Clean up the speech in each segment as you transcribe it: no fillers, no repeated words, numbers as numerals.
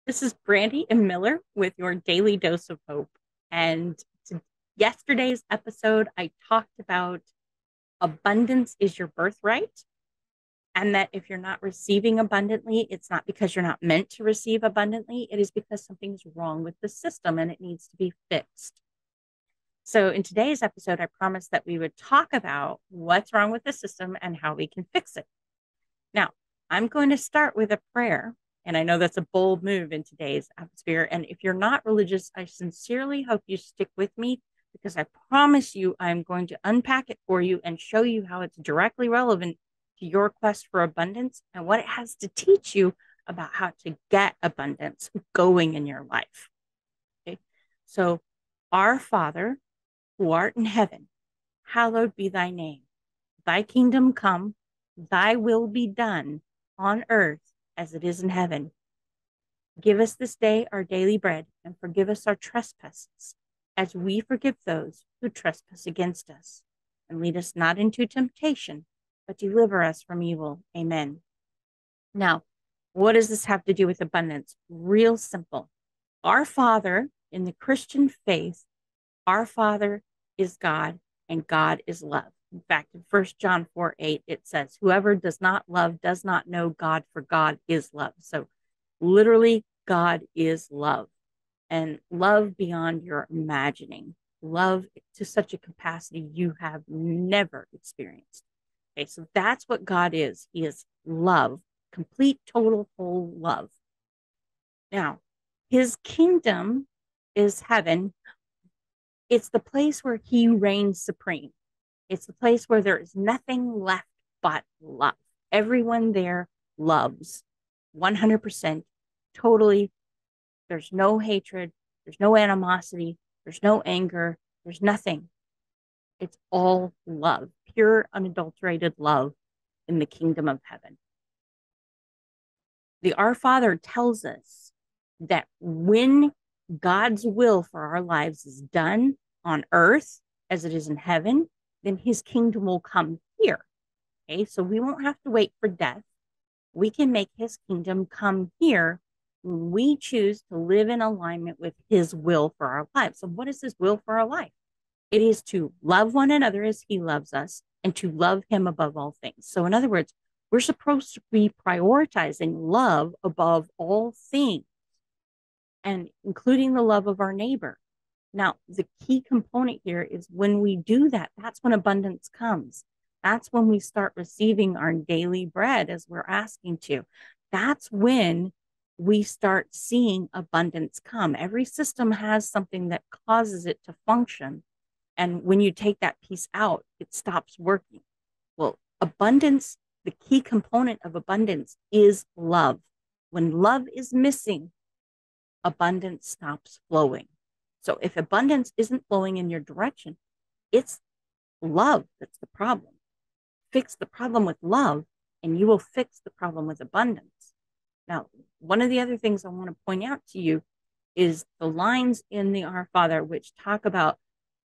This is Brandy and Miller with your daily dose of hope. And yesterday's episode, I talked about abundance is your birthright, and that if you're not receiving abundantly, it's not because you're not meant to receive abundantly. It is because something's wrong with the system and it needs to be fixed. So, in today's episode, I promised that we would talk about what's wrong with the system and how we can fix it. Now, I'm going to start with a prayer. And I know that's a bold move in today's atmosphere. And if you're not religious, I sincerely hope you stick with me because I promise you I'm going to unpack it for you and show you how it's directly relevant to your quest for abundance and what it has to teach you about how to get abundance going in your life. Okay. So, our Father, who art in heaven, hallowed be thy name. Thy kingdom come, thy will be done on earth as it is in heaven. Give us this day our daily bread, and forgive us our trespasses, as we forgive those who trespass against us. And lead us not into temptation, but deliver us from evil. Amen. Now, what does this have to do with abundance? Real simple. Our Father in the Christian faith, our Father is God, and God is love. In fact, in 1 John 4:8, it says, whoever does not love does not know God, for God is love. So literally, God is love, and love beyond your imagining, love to such a capacity you have never experienced. Okay, so that's what God is. He is love, complete, total, whole love. Now, his kingdom is heaven. It's the place where he reigns supreme. It's the place where there is nothing left but love. Everyone there loves 100%, totally. There's no hatred. There's no animosity. There's no anger. There's nothing. It's all love, pure, unadulterated love in the kingdom of heaven. The Our Father tells us that when God's will for our lives is done on earth as it is in heaven, then his kingdom will come here. Okay, so we won't have to wait for death. We can make his kingdom come here when we choose to live in alignment with his will for our lives. So, what is his will for our life? It is to love one another as he loves us and to love him above all things. So, in other words, we're supposed to be prioritizing love above all things and including the love of our neighbor. Now, the key component here is when we do that, that's when abundance comes. That's when we start receiving our daily bread as we're asking to. That's when we start seeing abundance come. Every system has something that causes it to function. And when you take that piece out, it stops working. Well, abundance, the key component of abundance is love. When love is missing, abundance stops flowing. So if abundance isn't flowing in your direction, it's love that's the problem. Fix the problem with love, and you will fix the problem with abundance. Now, one of the other things I want to point out to you is the lines in the Our Father, which talk about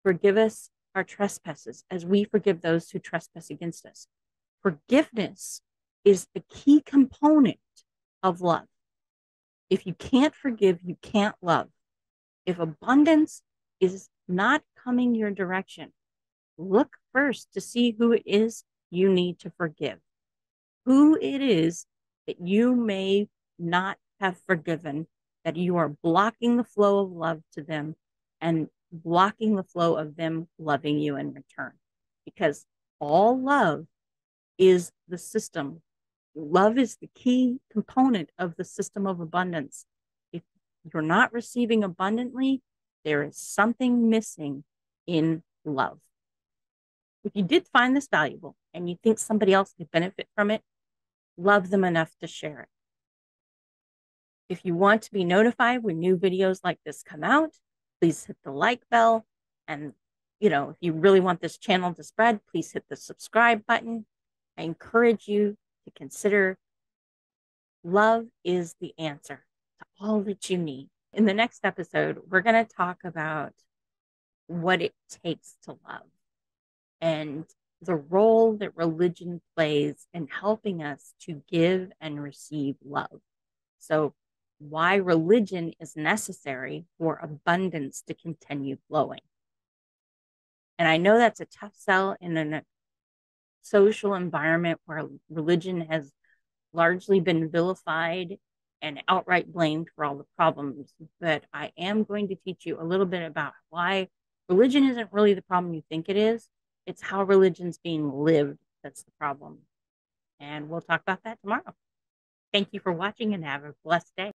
forgive us our trespasses as we forgive those who trespass against us. Forgiveness is the key component of love. If you can't forgive, you can't love. If abundance is not coming your direction, look first to see who it is you need to forgive, who it is that you may not have forgiven, that you are blocking the flow of love to them and blocking the flow of them loving you in return. Because all love is the system. Love is the key component of the system of abundance. If you're not receiving abundantly, there is something missing in love. If you did find this valuable and you think somebody else could benefit from it, love them enough to share it. If you want to be notified when new videos like this come out, please hit the like bell. And, if you really want this channel to spread, please hit the subscribe button. I encourage you to consider love is the answer to all that you need. In the next episode, we're going to talk about what it takes to love and the role that religion plays in helping us to give and receive love. So why religion is necessary for abundance to continue flowing. And I know that's a tough sell in a social environment where religion has largely been vilified and outright blamed for all the problems. But I am going to teach you a little bit about why religion isn't really the problem you think it is. It's how religion's being lived that's the problem. And we'll talk about that tomorrow. Thank you for watching and have a blessed day.